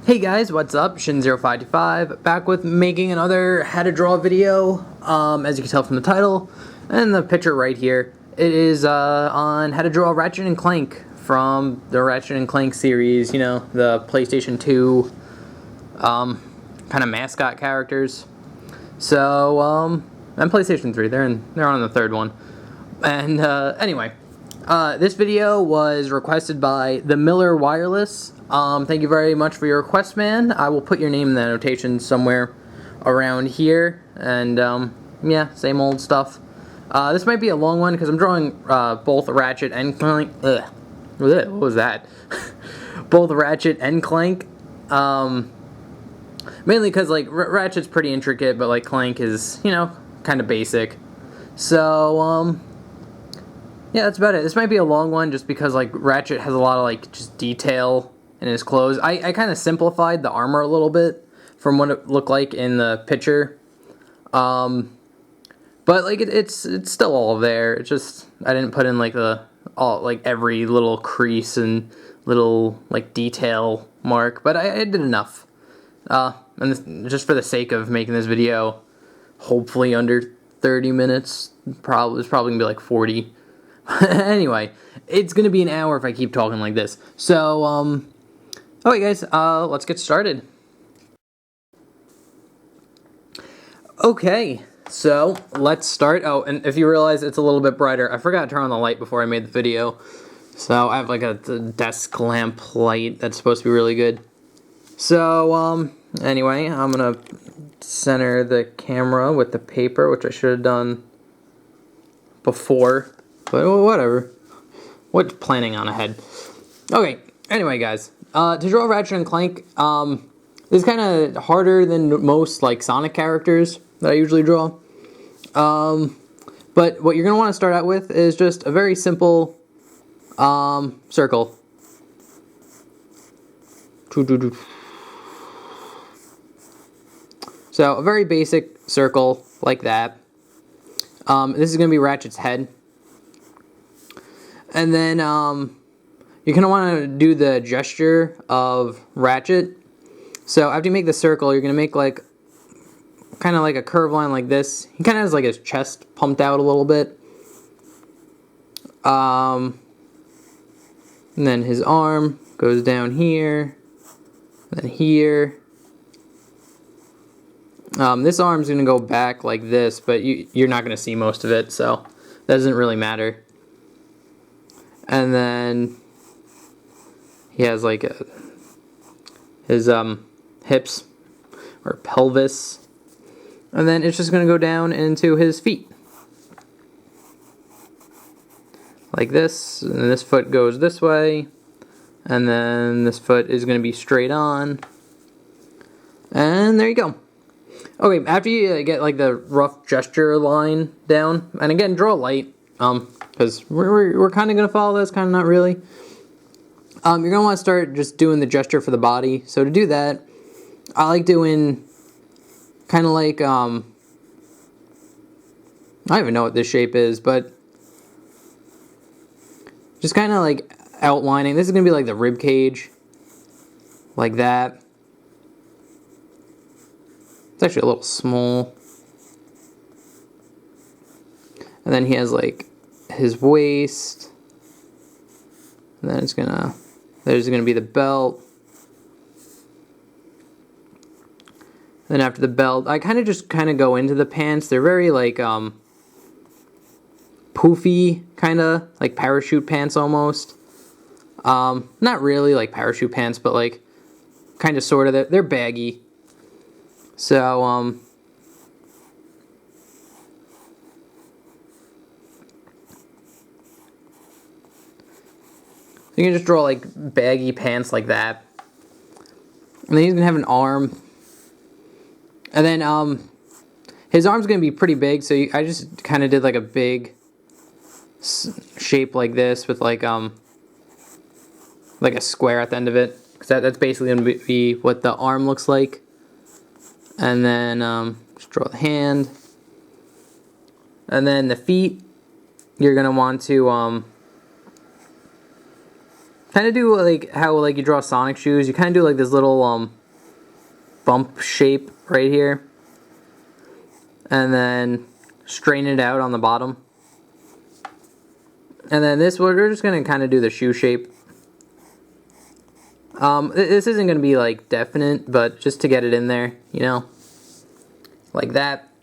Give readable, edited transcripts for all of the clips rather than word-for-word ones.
Hey guys, what's up? Shin0525 back with making another how to draw video. As you can tell from the title and the picture right here, it is on how to draw Ratchet and Clank from the Ratchet and Clank series. You know, the PlayStation 2 kind of mascot characters. So and PlayStation 3. They're on the third one. And anyway, this video was requested by the Miller Wireless. Thank you very much for your request, man. I will put your name in the annotation somewhere around here. And, yeah, same old stuff. This might be a long one because I'm drawing both Ratchet and Clank. Ugh. What was that? Both Ratchet and Clank. Mainly because, like, Ratchet's pretty intricate, but, like, Clank is, you know, kind of basic. So, yeah, that's about it. This might be a long one just because, like, Ratchet has a lot of, like, just detail in his clothes. I kind of simplified the armor a little bit from what it looked like in the picture. But, like, it's still all there. It's just, I didn't put in, like, every little crease and little, like, detail mark. But I did enough. And this, just for the sake of making this video, hopefully under 30 minutes. It's probably going to be, like, 40. Anyway, it's going to be an hour if I keep talking like this. So, okay guys, let's get started. Okay, so let's start. Oh, and if you realize it's a little bit brighter, I forgot to turn on the light before I made the video. So I have like a desk lamp light that's supposed to be really good. So, anyway, I'm going to center the camera with the paper, which I should have done before. But whatever. What's planning on ahead? Okay, anyway guys. To draw Ratchet and Clank, this is kind of harder than most like Sonic characters that I usually draw. But what you're going to want to start out with is just a very simple circle. So a very basic circle like that. This is going to be Ratchet's head. And then you're going to want to do the gesture of Ratchet. So after you make the circle, you're going to make like kind of like a curved line like this. He kind of has like his chest pumped out a little bit. And then his arm goes down here. Then here. This arm's going to go back like this, but you're not going to see most of it, so that doesn't really matter. And then he has like his hips or pelvis. And then it's just going to go down into his feet. Like this. And this foot goes this way. And then this foot is going to be straight on. And there you go. Okay, after you get like the rough gesture line down, and again, draw light. Because we're kind of going to follow this, kind of not really. You're going to want to start just doing the gesture for the body. So to do that, I like doing kind of like, I don't even know what this shape is, but just kind of like outlining. This is going to be like the rib cage, like that. It's actually a little small. And then he has like his waist. And then there's gonna be the belt. Then after the belt, I kind of go into the pants. They're very like poofy, kind of like parachute pants almost. Not really like parachute pants, but like kind of sort of. They're baggy. So you can just draw like baggy pants like that. And then he's going to have an arm. And then his arm's going to be pretty big, so I just kind of did like a big shape like this with like a square at the end of it. Because that's basically going to be what the arm looks like. And then just draw the hand. And then the feet, you're going to want to kind of do like how like you draw Sonic shoes. You kind of do like this little bump shape right here. And then straighten it out on the bottom. And then this, we're just going to kind of do the shoe shape. This isn't going to be like definite, but just to get it in there, you know, like that.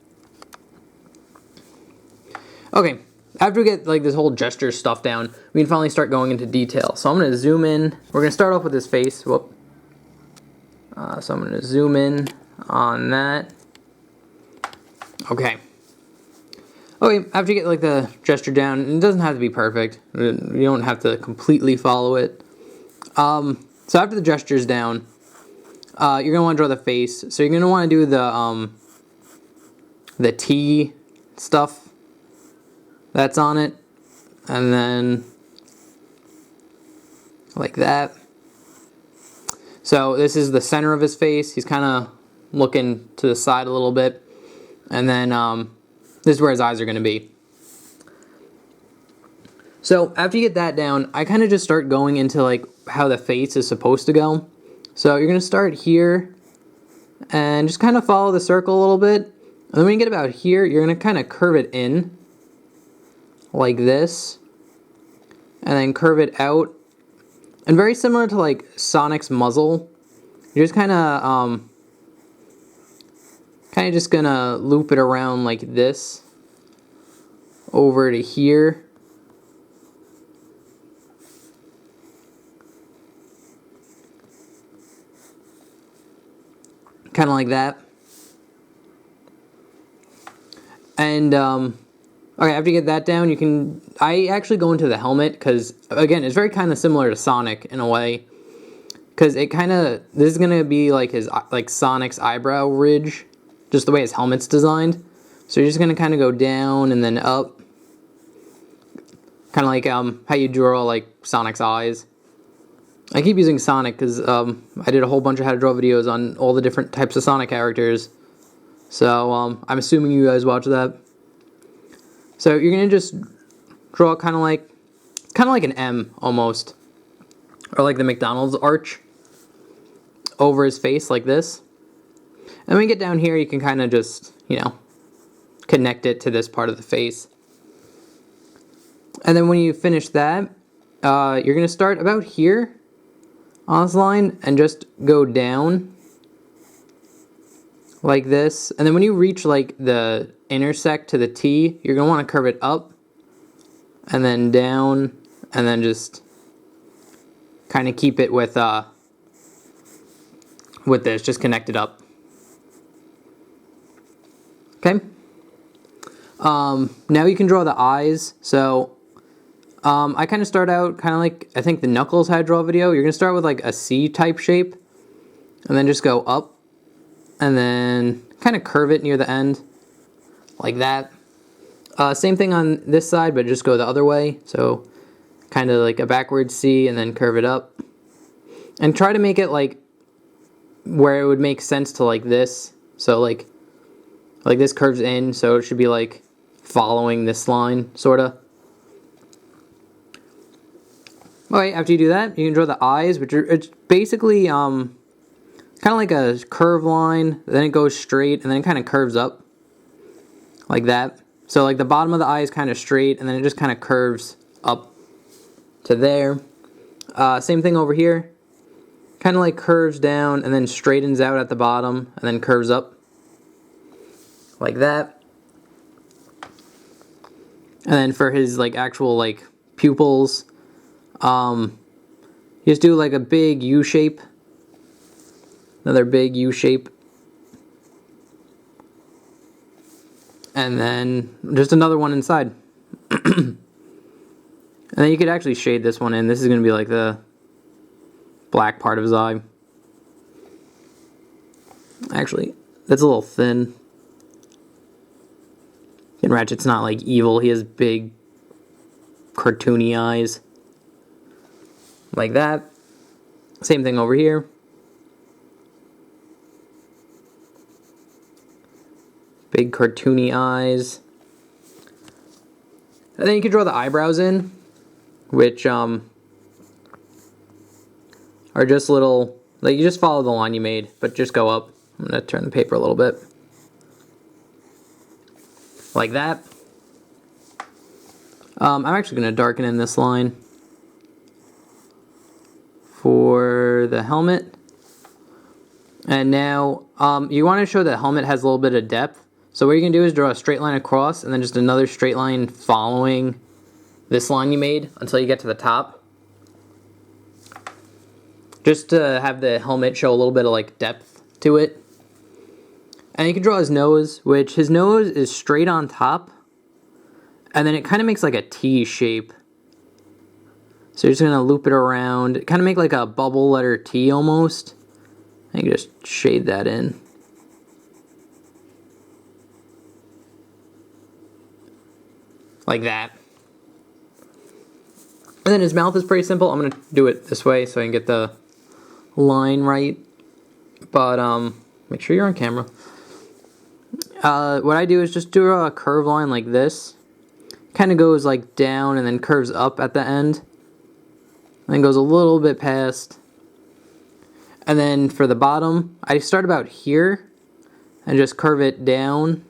Okay, after we get like this whole gesture stuff down, we can finally start going into detail. So I'm going to zoom in. We're going to start off with his face. Whoop. So I'm going to zoom in on that. Okay. Okay, after you get like the gesture down, it doesn't have to be perfect. You don't have to completely follow it. So after the gesture's down, you're going to want to draw the face. So you're going to want to do the T stuff that's on it, and then like that. So this is the center of his face. He's kind of looking to the side a little bit, and then this is where his eyes are going to be. So after you get that down, I kind of just start going into like how the face is supposed to go. So you're going to start here and just kind of follow the circle a little bit, and then when you get about here, you're going to kind of curve it in like this, and then curve it out. And very similar to like Sonic's muzzle, you're just kind of just gonna loop it around like this over to here. Kind of like that. And okay, after you get that down, you can... I actually go into the helmet, because, again, it's very kind of similar to Sonic, in a way. Because it kind of... This is going to be, like, his... like, Sonic's eyebrow ridge. Just the way his helmet's designed. So you're just going to kind of go down and then up. Kind of like how you draw, like, Sonic's eyes. I keep using Sonic, because I did a whole bunch of how to draw videos on all the different types of Sonic characters. So, I'm assuming you guys watch that. So you're gonna just draw kind of like an M almost, or like the McDonald's arch over his face like this. And when you get down here, you can kind of just, you know, connect it to this part of the face. And then when you finish that, you're gonna start about here on this line and just go down like this. And then when you reach like the intersect to the T, you're going to want to curve it up and then down, and then just kind of keep it with this, just connect it up. Okay. Now you can draw the eyes. So I kind of start out kind of like, I think the Knuckles how to draw video. You're going to start with like a C type shape and then just go up and then kind of curve it near the end like that. Same thing on this side, but just go the other way. So kind of like a backwards C and then curve it up. And try to make it like where it would make sense to like this. So like this curves in, so it should be like following this line, sort of. Okay, after you do that, you can draw the eyes, which are, it's basically kind of like a curved line, then it goes straight, and then it kind of curves up like that. So like the bottom of the eye is kind of straight, and then it just kind of curves up to there. Same thing over here. Kind of like curves down, and then straightens out at the bottom, and then curves up like that. And then for his like actual like pupils, you just do like a big U shape. Another big U shape. And then just another one inside. And then you could actually shade this one in. This is going to be like the black part of his eye. Actually, that's a little thin. And Ratchet's not like evil. He has big cartoony eyes. Like that. Same thing over here. Big cartoony eyes. And then you can draw the eyebrows in, which are just little, like you just follow the line you made, but just go up I'm going to turn the paper a little bit. Like that. I'm actually going to darken in this line for the helmet. And now you want to show the helmet has a little bit of depth. So what you can do is draw a straight line across and then just another straight line following this line you made until you get to the top. Just to have the helmet show a little bit of like depth to it. And you can draw his nose, which his nose is straight on top. And then it kind of makes like a T shape. So you're just going to loop it around. Kind of make like a bubble letter T almost. And you can just shade that in. Like that. And then his mouth is pretty simple. I'm going to do it this way so I can get the line right. But make sure you're on camera. What I do is just do a curved line like this. Kind of goes like down and then curves up at the end. And then goes a little bit past. And then for the bottom, I start about here and just curve it down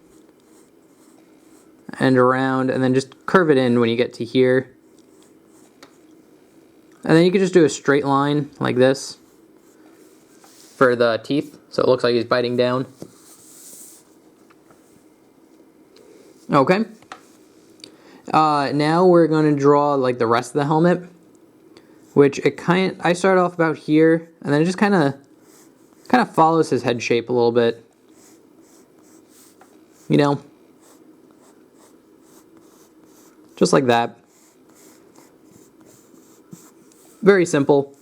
and around, and then just curve it in when you get to here. And then you can just do a straight line like this for the teeth, so it looks like he's biting down. Okay. Now we're going to draw like the rest of the helmet, which I start off about here, and then it just kind of follows his head shape a little bit. You know, just like that. Very simple.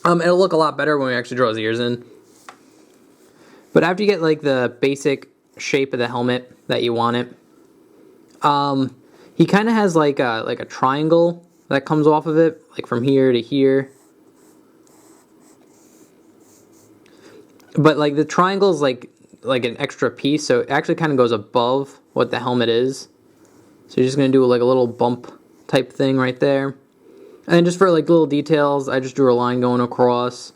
It'll look a lot better when we actually draw his ears in. But after you get like the basic shape of the helmet that you want it, he kind of has like a triangle that comes off of it, like from here to here. But like the triangle is like an extra piece, so it actually kind of goes above what the helmet is. So you're just gonna do like a little bump type thing right there. And then just for like little details, I just drew a line going across.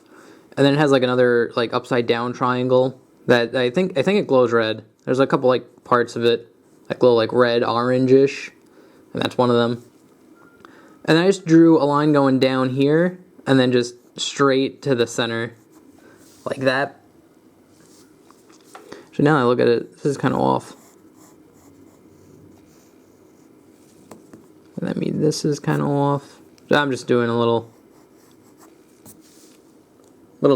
And then it has like another like upside down triangle that I think it glows red. There's a couple like parts of it, like little like red orange-ish, and that's one of them. And then I just drew a line going down here and then just straight to the center like that. So now I look at it, this is kind of off. And that means this is kind of off. So I'm just doing a little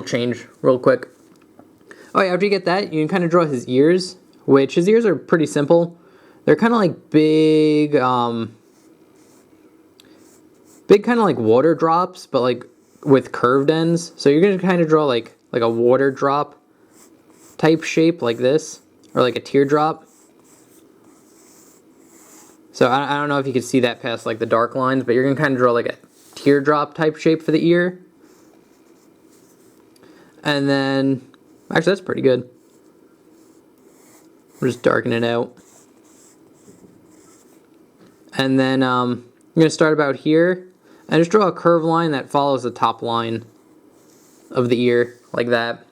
change real quick. Oh yeah, after you get that, you can kind of draw his ears, which his ears are pretty simple. They're kind of like big kind of like water drops, but like with curved ends. So you're gonna kind of draw like a water drop type shape like this, or like a teardrop. So I don't know if you can see that past like the dark lines, but you're gonna kind of draw like a teardrop type shape for the ear. And then, actually that's pretty good. We'll just darken it out. And then I'm gonna start about here and just draw a curved line that follows the top line of the ear, like that.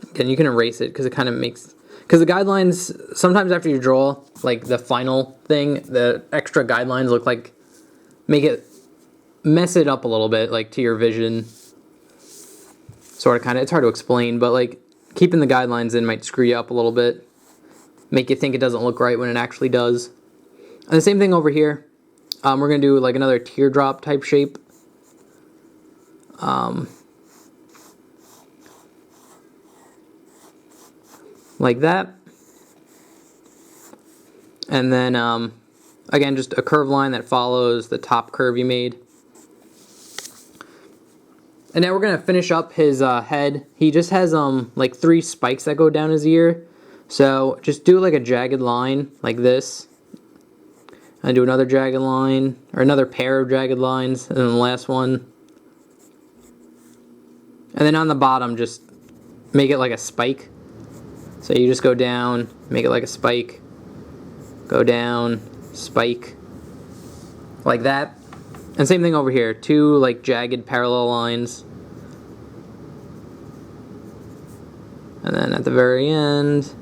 Again, you can erase it because it kind of makes, because the guidelines, sometimes after you draw like the final thing, the extra guidelines look like, mess it up a little bit, like to your vision. Sort of, kind of, it's hard to explain, but like keeping the guidelines in might screw you up a little bit. Make you think it doesn't look right when it actually does. And the same thing over here. We're going to do like another teardrop type shape. Like that. And then, again, just a curved line that follows the top curve you made. And now we're going to finish up his head. He just has like 3 spikes that go down his ear. So just do like a jagged line like this. And do another jagged line, or another pair of jagged lines, and then the last one. And then on the bottom, just make it like a spike. So you just go down, make it like a spike. Go down, spike. Like that. And same thing over here, 2 like jagged parallel lines. and then at the very end,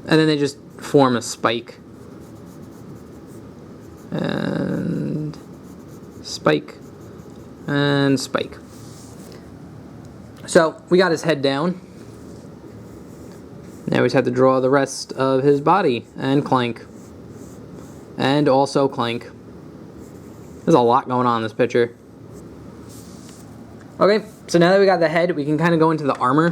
and then they just form a spike. And spike. And spike. So, we got his head down. Now we just have to draw the rest of his body. And Clank. And also Clank. There's a lot going on in this picture. Okay, so now that we got the head, we can kind of go into the armor.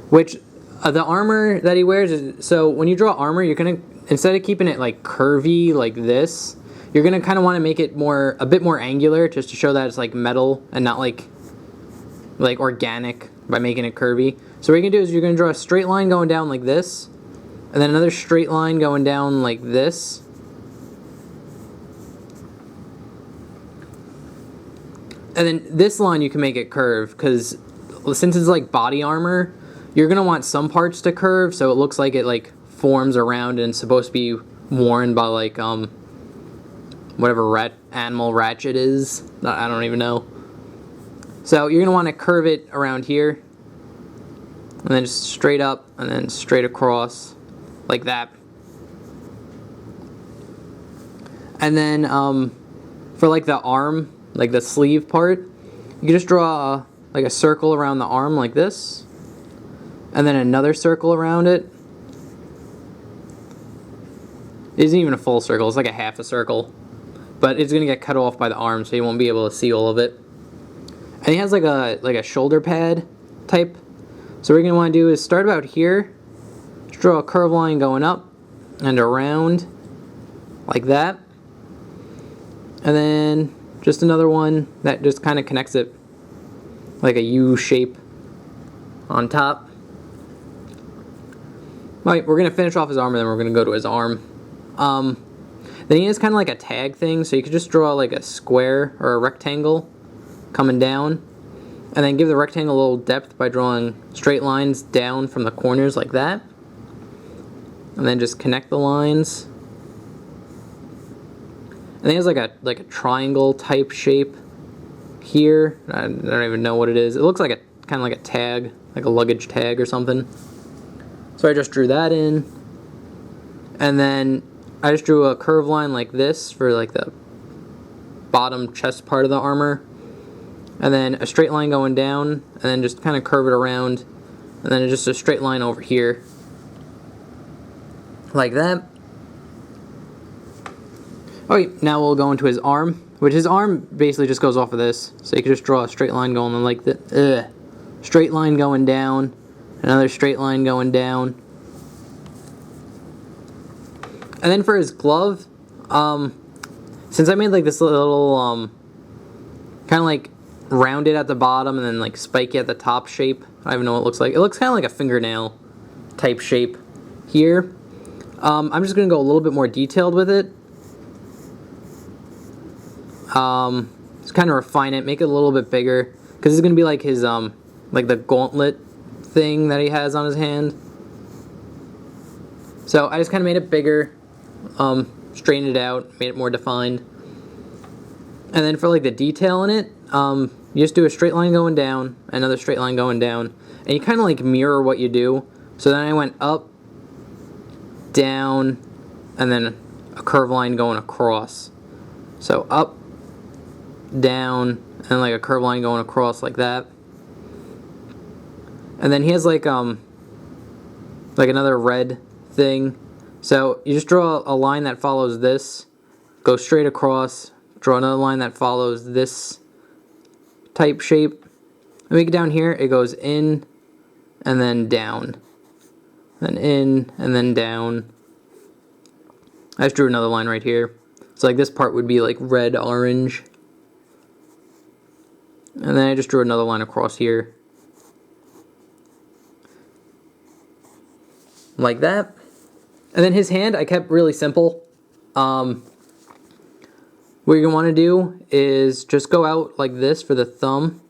Which, the armor that he wears is... So, when you draw armor, you're going to... Instead of keeping it, like, curvy like this, you're going to kind of want to make it a bit more angular, just to show that it's, like, metal and not, like organic by making it curvy. So what you're going to do is you're going to draw a straight line going down like this, and then another straight line going down like this. And then this line you can make it curve, because since it's like body armor, you're going to want some parts to curve, so it looks like it like forms around and it's supposed to be worn by like whatever animal Ratchet is. I don't even know. So you're going to want to curve it around here, and then just straight up, and then straight across, like that. And then for like the arm, like the sleeve part, you can just draw like a circle around the arm like this, and then another circle around it. It isn't even a full circle, it's like a half a circle. But it's going to get cut off by the arm, so you won't be able to see all of it. And he has like a shoulder pad type. So what you're going to want to do is start about here, just draw a curved line going up and around, like that. And then just another one that just kind of connects it, like a U shape on top. Alright, we're going to finish off his arm, and then we're going to go to his arm. Then he has kind of like a tag thing, so you could just draw like a square or a rectangle coming down, and then give the rectangle a little depth by drawing straight lines down from the corners like that, and then just connect the lines. And he has like a triangle type shape here. I don't even know what it is. It looks like kind of like a tag, like a luggage tag or something. So I just drew that in, and then I just drew a curved line like this for like the bottom chest part of the armor, and then a straight line going down, and then just kind of curve it around, and then just a straight line over here like that. Okay, now we'll go into his arm, which his arm basically just goes off of this, so you can just draw a straight line going like that. Straight line going down, another straight line going down. And then for his glove, since I made like this little kind of like rounded at the bottom and then like spiky at the top shape, I don't even know what it looks like. It looks kind of like a fingernail type shape here. I'm just going to go a little bit more detailed with it. Just kind of refine it, make it a little bit bigger, because it's going to be like his like the gauntlet thing that he has on his hand. So I just kind of made it bigger, straightened it out, made it more defined. And then for like the detail in it, you just do a straight line going down, another straight line going down, and you kind of like mirror what you do. So then I went up, down, and then a curved line going across. So up, down, and like a curved line going across like that. And then he has like another red thing. So you just draw a line that follows this, go straight across, draw another line that follows this type shape. And we get down here, it goes in and then down. Then in and then down. I just drew another line right here. So like this part would be like red, orange. And then I just drew another line across here. Like that. And then his hand I kept really simple. What you're going to want to do is just go out like this for the thumb.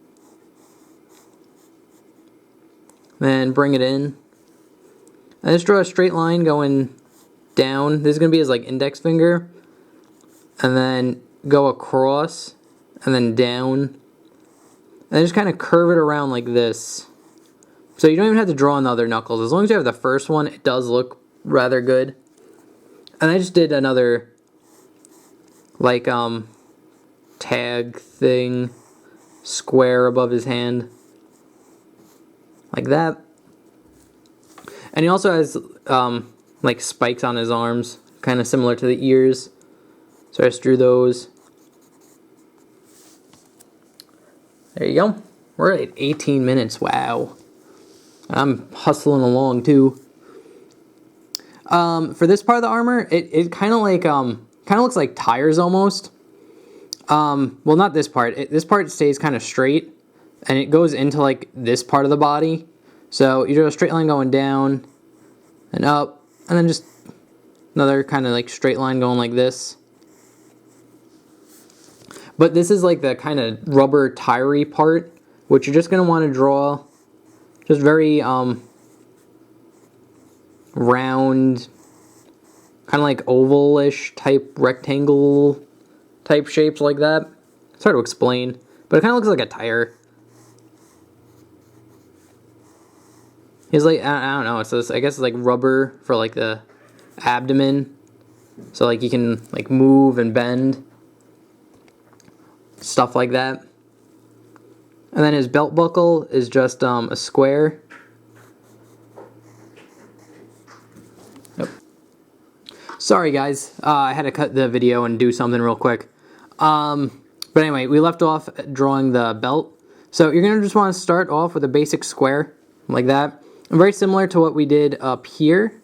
Then bring it in. And just draw a straight line going down. This is going to be his like index finger. And then go across. And then down. And then just kind of curve it around like this. So you don't even have to draw on the other knuckles. As long as you have the first one, it does look rather good. And I just did another, like, tag thing, square above his hand. Like that. And he also has, like, spikes on his arms, kind of similar to the ears. So I just drew those. There you go. We're at 18 minutes. Wow. I'm hustling along too. For this part of the armor, it kind of like kind of looks like tires almost. Well, not this part. This part stays kind of straight, and it goes into like this part of the body. So you do a straight line going down and up, and then just another kind of like straight line going like this. But this is like the kind of rubber tire-y part, which you're just going to want to draw just very round, kind of like oval-ish type, rectangle type shapes like that. It's hard to explain, but it kind of looks like a tire. He's like, I don't know, it's this, I guess it's like rubber for like the abdomen. So like you can like move and bend. Stuff like that. And then his belt buckle is just a square. Yep. Sorry guys, I had to cut the video and do something real quick. But anyway, we left off drawing the belt. So you're going to just want to start off with a basic square, like that. And very similar to what we did up here.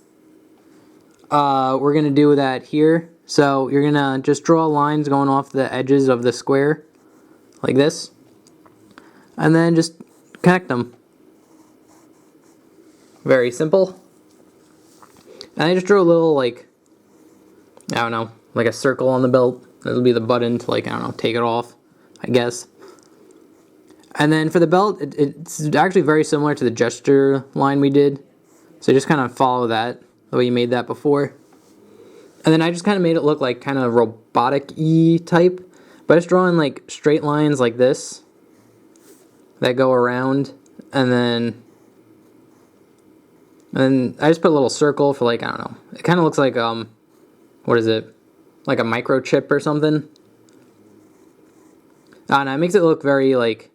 We're going to do that here. So you're going to just draw lines going off the edges of the square, like this. And then just connect them. Very simple. And I just drew a little, like, I don't know, like a circle on the belt. That'll be the button to, like, I don't know, take it off, I guess. And then for the belt, it's actually very similar to the gesture line we did. So just kind of follow that, the way you made that before. And then I just kind of made it look like kind of robotic-y type. But just drawing like straight lines like this that go around. And then I just put a little circle for like, I don't know. It kind of looks like, what is it? Like a microchip or something. I don't know, it makes it look very like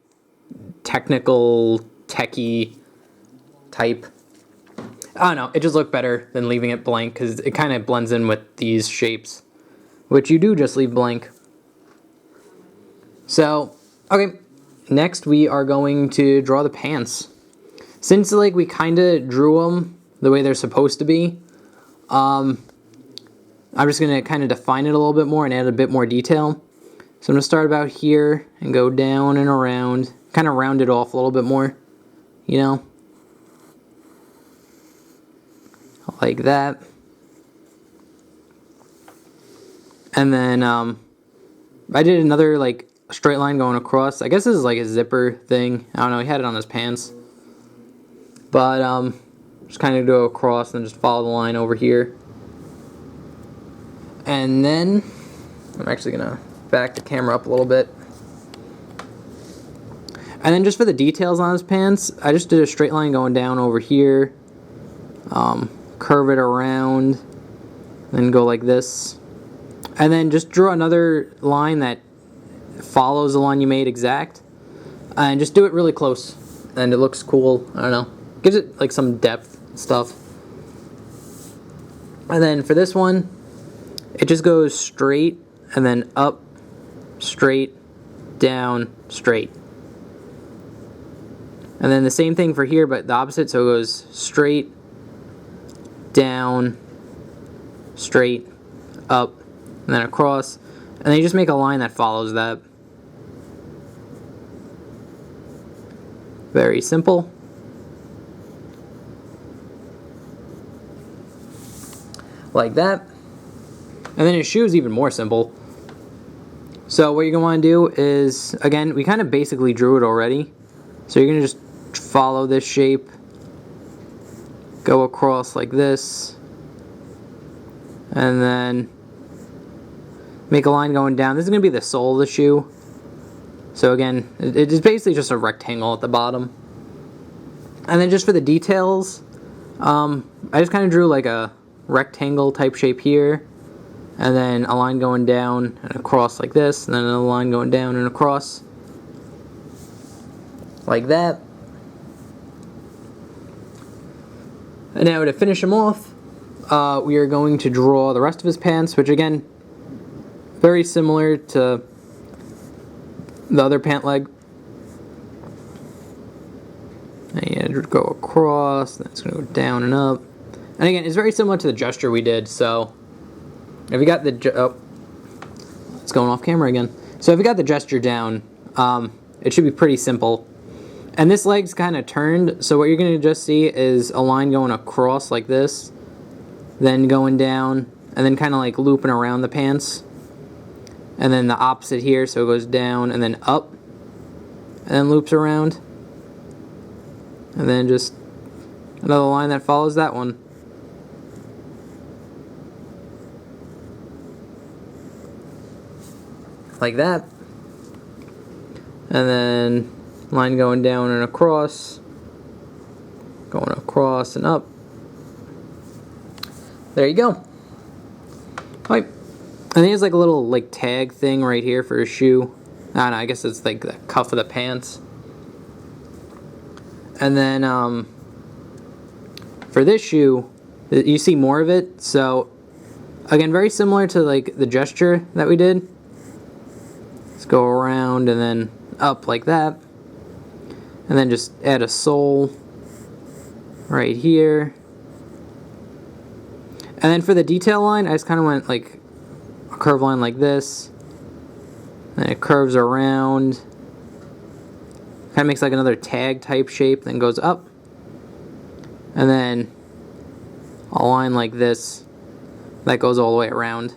technical, techie type. I don't know, it just looked better than leaving it blank because it kind of blends in with these shapes, which you do just leave blank. So, okay, next we are going to draw the pants. Since like we kind of drew them the way they're supposed to be, I'm just going to kind of define it a little bit more and add a bit more detail. So I'm going to start about here and go down and around, kind of round it off a little bit more, you know? Like that. And then I did another like straight line going across. I guess this is like a zipper thing. I don't know, he had it on his pants. But just kind of go across and just follow the line over here. And then I'm actually gonna back the camera up a little bit. And then just for the details on his pants, I just did a straight line going down over here. Curve it around, then go like this. And then just draw another line that follows the line you made exact. And just do it really close. And it looks cool, I don't know. Gives it like some depth and stuff. And then for this one, it just goes straight and then up, straight, down, straight. And then the same thing for here, but the opposite, so it goes straight, down, straight, up, and then across. And then you just make a line that follows that. Very simple. Like that. And then his shoe is even more simple. So what you're going to want to do is, again, we kind of basically drew it already. So you're going to just follow this shape. Go across like this. And then make a line going down. This is going to be the sole of the shoe. So again, it is basically just a rectangle at the bottom. And then just for the details, I just kind of drew like a rectangle type shape here, and then a line going down and across like this, and then another line going down and across like that. And now to finish him off, we are going to draw the rest of his pants, which again, very similar to the other pant leg. And you go across, then it's going to go down and up. And again, it's very similar to the gesture we did, so if you got the... oh, it's going off camera again. So if you got the gesture down, it should be pretty simple. And this leg's kind of turned, so what you're going to just see is a line going across like this, then going down, and then kind of like looping around the pants. And then the opposite here, so it goes down and then up, and then loops around. And then just another line that follows that one. Like that. And then line going down and across, going across and up. There you go. Alright. And he has like a little like tag thing right here for his shoe. I don't know, I guess it's like the cuff of the pants. And then for this shoe, you see more of it. So again, very similar to like the gesture that we did. Let's go around and then up like that. And then just add a sole right here. And then for the detail line, I just kind of went like a curved line like this. And it curves around. Kind of makes like another tag type shape, then goes up. And then a line like this that goes all the way around.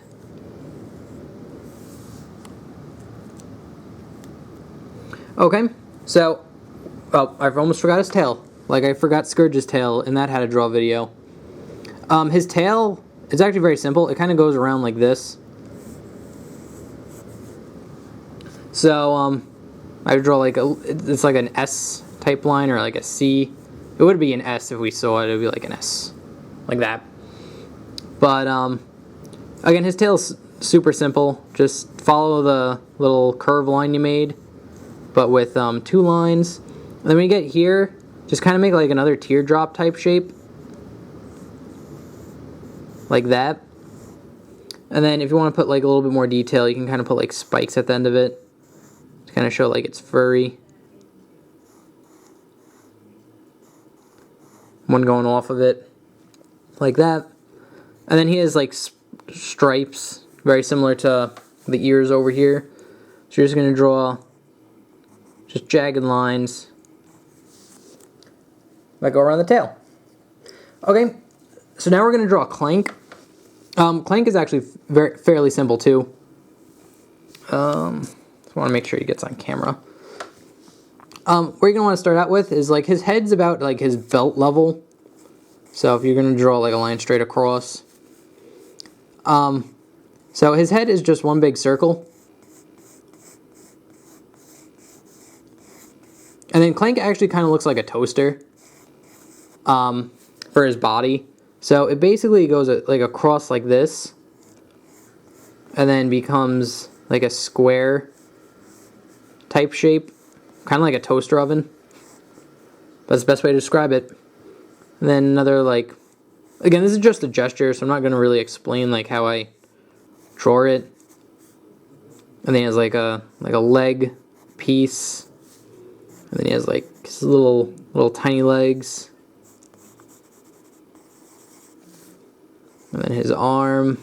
Okay, so... oh, I almost forgot his tail. Like I forgot Scourge's tail in that how to draw video. His tail is actually very simple. It kind of goes around like this. So I would draw like it's like an S type line or like a C. It would be an S if we saw it. It would be like an S, like that. But again, his tail's super simple. Just follow the little curve line you made, but with 2 lines. And then when you get here, just kind of make like another teardrop type shape. Like that. And then if you want to put like a little bit more detail, you can kind of put like spikes at the end of it. To kind of show like it's furry. One going off of it. Like that. And then he has like stripes. Very similar to the ears over here. So you're just going to draw just jagged lines that go around the tail. Okay, so now we're going to draw Clank. Clank is actually fairly simple too. Just want to make sure he gets on camera. What you're going to want to start out with is like his head's about like his belt level. So if you're going to draw like a line straight across. So his head is just one big circle. And then Clank actually kind of looks like a toaster for his body. So it basically goes like across like this. And then becomes like a square type shape. Kind of like a toaster oven. That's the best way to describe it. And then another like... again, this is just a gesture, so I'm not going to really explain like how I draw it. And then he has like a leg piece. And then he has like his little tiny legs. And then his arm.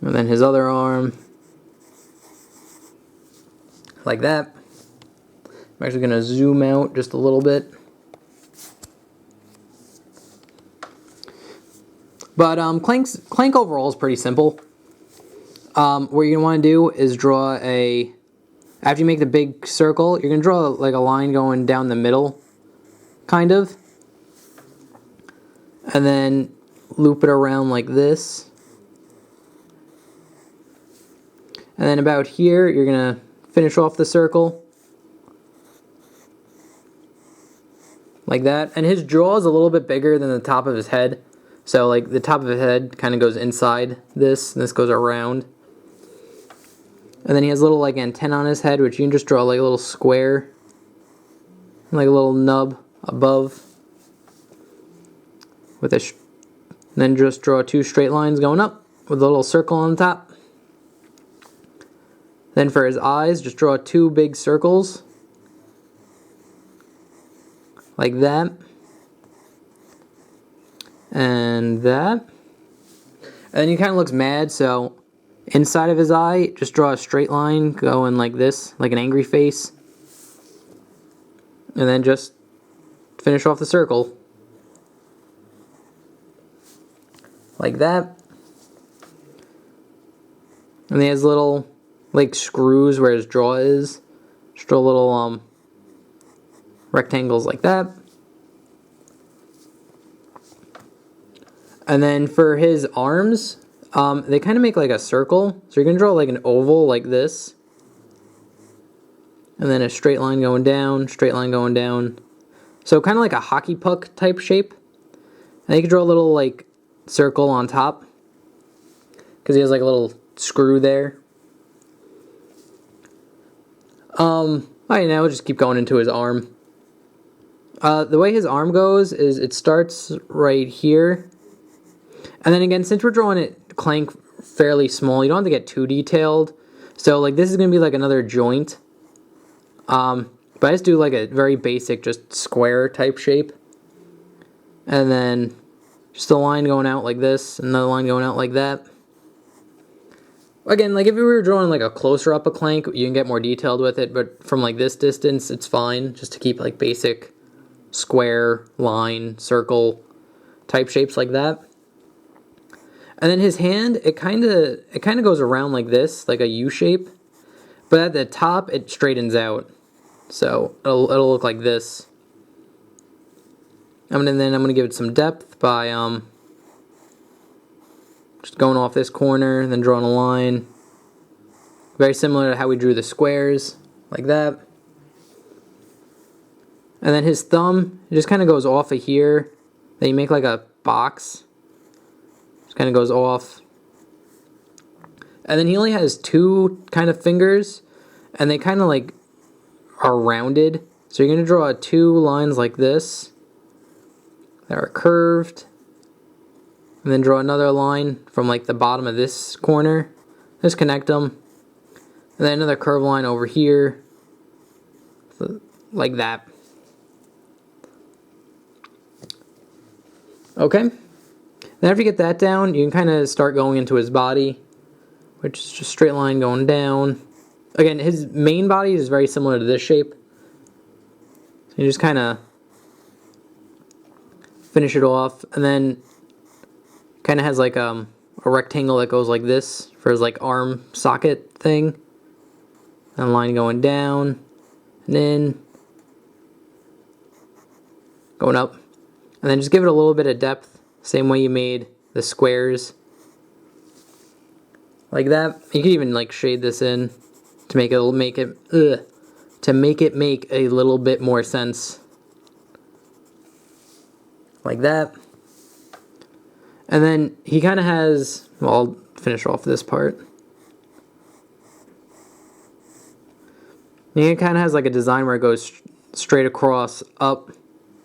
And then his other arm. Like that. I'm actually going to zoom out just a little bit. But Clank overall is pretty simple. What you're going to want to do is draw a... after you make the big circle, you're going to draw like a line going down the middle, kind of. And then loop it around like this. And then about here, you're going to finish off the circle. like that. And his jaw is a little bit bigger than the top of his head. So like the top of his head kind of goes inside this, and this goes around. And then he has a little like antenna on his head, which you can just draw like a little square, like a little nub above, with a then just draw 2 straight lines going up with a little circle on top. Then for his eyes, just draw 2 big circles like that and that. And then he kind of looks mad, so inside of his eye, just draw a straight line going like this, like an angry face. And then just finish off the circle. Like that. And he has little, like, screws where his jaw is. Just draw little, rectangles like that. And then for his arms, they kind of make like a circle. So you're going to draw like an oval like this. And then a straight line going down, straight line going down. So kind of like a hockey puck type shape. And you can draw a little like circle on top, because he has like a little screw there. Alright, now we'll just keep going into his arm. The way his arm goes is it starts right here. And then again, since we're drawing it Clank fairly small, you don't have to get too detailed. So like this is going to be like another joint. But I just do like a very basic, just square type shape. And then just a line going out like this, another line going out like that. Again, like if we were drawing like a closer up a Clank, you can get more detailed with it, but from like this distance, it's fine just to keep like basic square, line, circle type shapes like that. And then his hand, it kind of goes around like this, like a U shape, but at the top it straightens out. So it'll look like this. And then I'm gonna give it some depth by just going off this corner and then drawing a line. Very similar to how we drew the squares, like that. And then his thumb, it just kind of goes off of here. Then you make like a box. Just kind of goes off. And then he only has 2 kind of fingers, and they kind of like are rounded. So you're going to draw 2 lines like this that are curved. And then draw another line from like the bottom of this corner. Just connect them. And then another curved line over here. Like that. Okay. Then after you get that down, you can kind of start going into his body, which is just straight line going down. Again, his main body is very similar to this shape. So you just kind of finish it off, and then kind of has like a rectangle that goes like this for his like arm socket thing. And line going down and in, going up, and then just give it a little bit of depth, same way you made the squares, like that. You can even like shade this in to make it make a little bit more sense, like that. And then he kind of has, well, I'll finish off this part. He kind of has like a design where it goes straight across, up,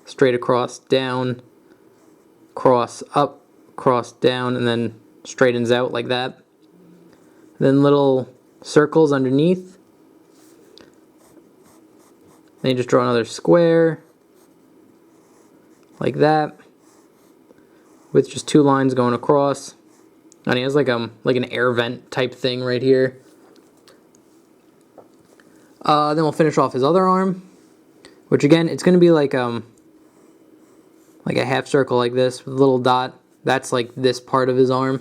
straight across, down, cross, up, cross, down, and then straightens out like that. Then little circles underneath. Then you just draw another square, like that, with just 2 lines going across. And he has like an air vent type thing right here. Then we'll finish off his other arm, which again, it's going to be like a half circle like this with a little dot. That's like this part of his arm.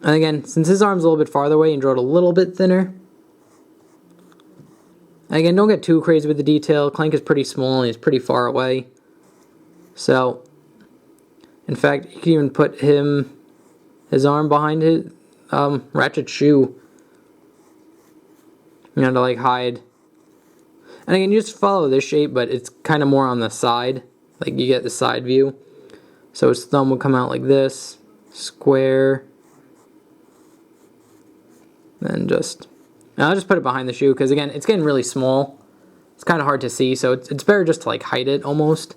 And again, since his arm's a little bit farther away, you can draw it a little bit thinner. And again, don't get too crazy with the detail. Clank is pretty small and he's pretty far away. So, in fact, you can even put his arm behind his Ratchet's shoe. You know, to like hide. And again, you just follow this shape, but it's kind of more on the side. Like you get the side view. So his thumb would come out like this, square. Then just, and I'll just put it behind the shoe because again, it's getting really small. It's kind of hard to see, so it's better just to like hide it almost.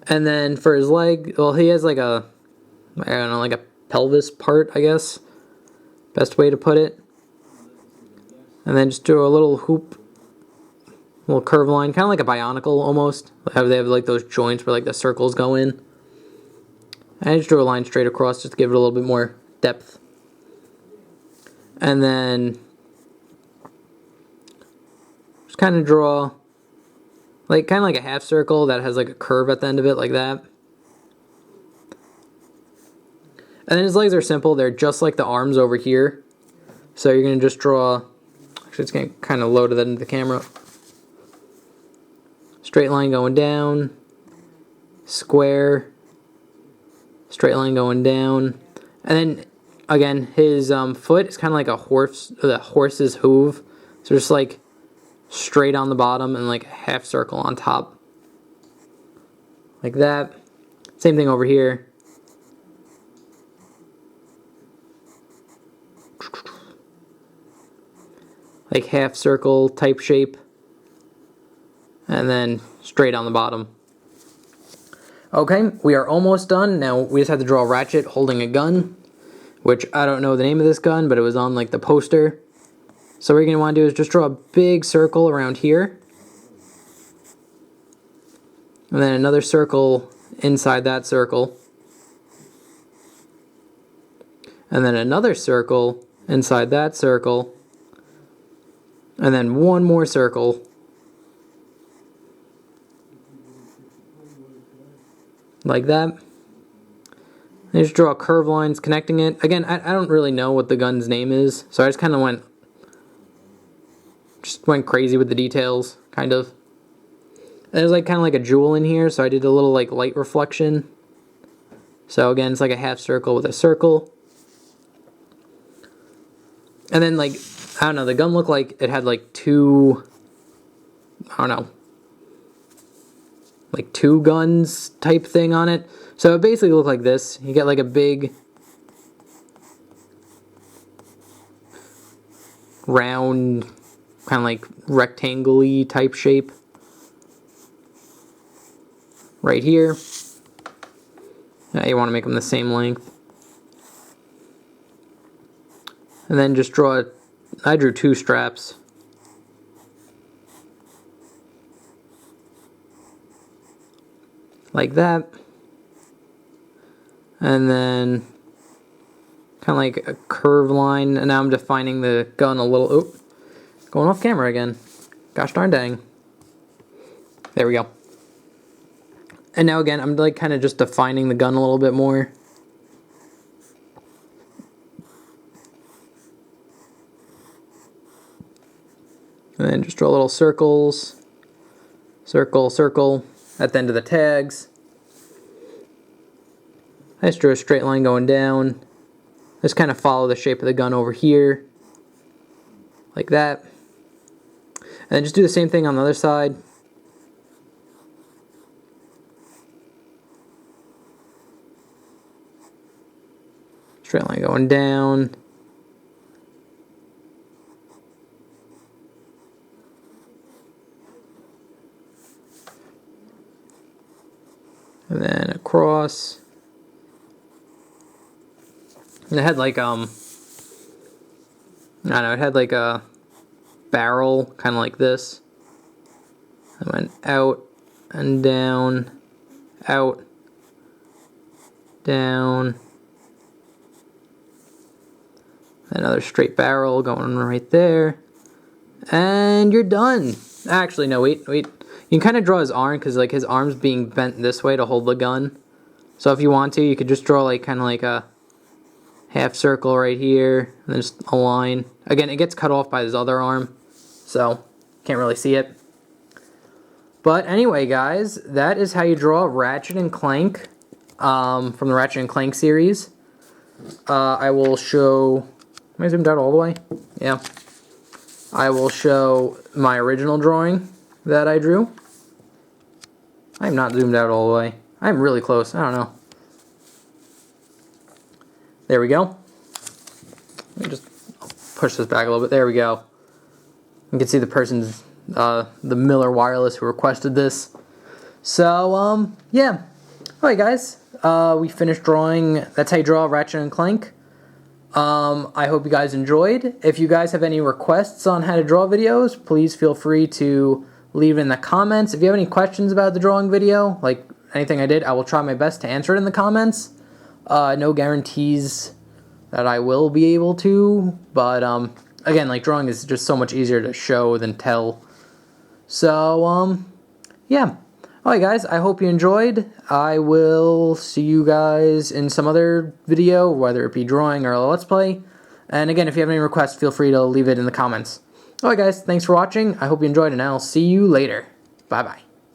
And then for his leg, well, he has like a, I don't know, like a pelvis part, I guess. Best way to put it. And then just do a little hoop, little curve line, kind of like a bionicle almost. They have like those joints where like the circles go in. And I just drew a line straight across just to give it a little bit more depth. And then just kind of draw like kind of like a half circle that has like a curve at the end of it like that. And then his legs are simple. They're just like the arms over here. So you're going to just draw, actually it's going to kind of load that into the camera. Straight line going down, square, straight line going down. And then again, his foot is kind of like a horse, the horse's hoof. So just like straight on the bottom and like a half circle on top. Like that. Same thing over here. Like half circle type shape. And then straight on the bottom. Okay, we are almost done. Now we just have to draw Ratchet holding a gun. Which I don't know the name of this gun, but it was on like the poster. So what you're going to want to do is just draw a big circle around here. And then another circle inside that circle. And then another circle inside that circle. And then one more circle. Like that. And just draw curved lines connecting it. Again, I don't really know what the gun's name is, so I just kind of went crazy with the details, kind of. And there's like kind of like a jewel in here, so I did a little like light reflection. So again, it's like a half circle with a circle. And then like, I don't know, the gun looked like it had like two, I don't know, like two guns type thing on it. So it basically looked like this. You get like a big round, kind of like rectangle-y type shape right here. Now you want to make them the same length. And then just draw, I drew two straps. Like that. And then kind of like a curved line. And now I'm defining the gun a little. Oh, going off camera again. Gosh darn dang. There we go. And now again, I'm like kind of just defining the gun a little bit more. And then just draw little circles. Circle, circle at the end of the tags. I just drew a straight line going down. Just kind of follow the shape of the gun over here. Like that. And then just do the same thing on the other side. Straight line going down. And then across. And it had like, I don't know, it had like a barrel, kind of like this. I went out and down, out, down. Another straight barrel going right there. And you're done. Actually, no, wait. You can kind of draw his arm because like his arm's being bent this way to hold the gun. So if you want to, you could just draw like kind of like a half circle right here, and then just a line. Again, it gets cut off by his other arm, so can't really see it. But anyway, guys, that is how you draw Ratchet and Clank from the Ratchet and Clank series. I will show. Am I zoomed out all the way? Yeah. I will show my original drawing that I drew. I'm not zoomed out all the way. I'm really close. I don't know. There we go. Let me just push this back a little bit. There we go. You can see the person's, the Miller Wireless who requested this. So, yeah. Alright guys, we finished drawing. That's how you draw Ratchet and Clank. I hope you guys enjoyed. If you guys have any requests on how to draw videos, please feel free to leave it in the comments. If you have any questions about the drawing video, like anything I did, I will try my best to answer it in the comments. No guarantees that I will be able to, but again, like, drawing is just so much easier to show than tell. So, yeah. Alright guys, I hope you enjoyed. I will see you guys in some other video, whether it be drawing or a Let's Play. And again, if you have any requests, feel free to leave it in the comments. Alright guys, thanks for watching. I hope you enjoyed, and I'll see you later. Bye-bye.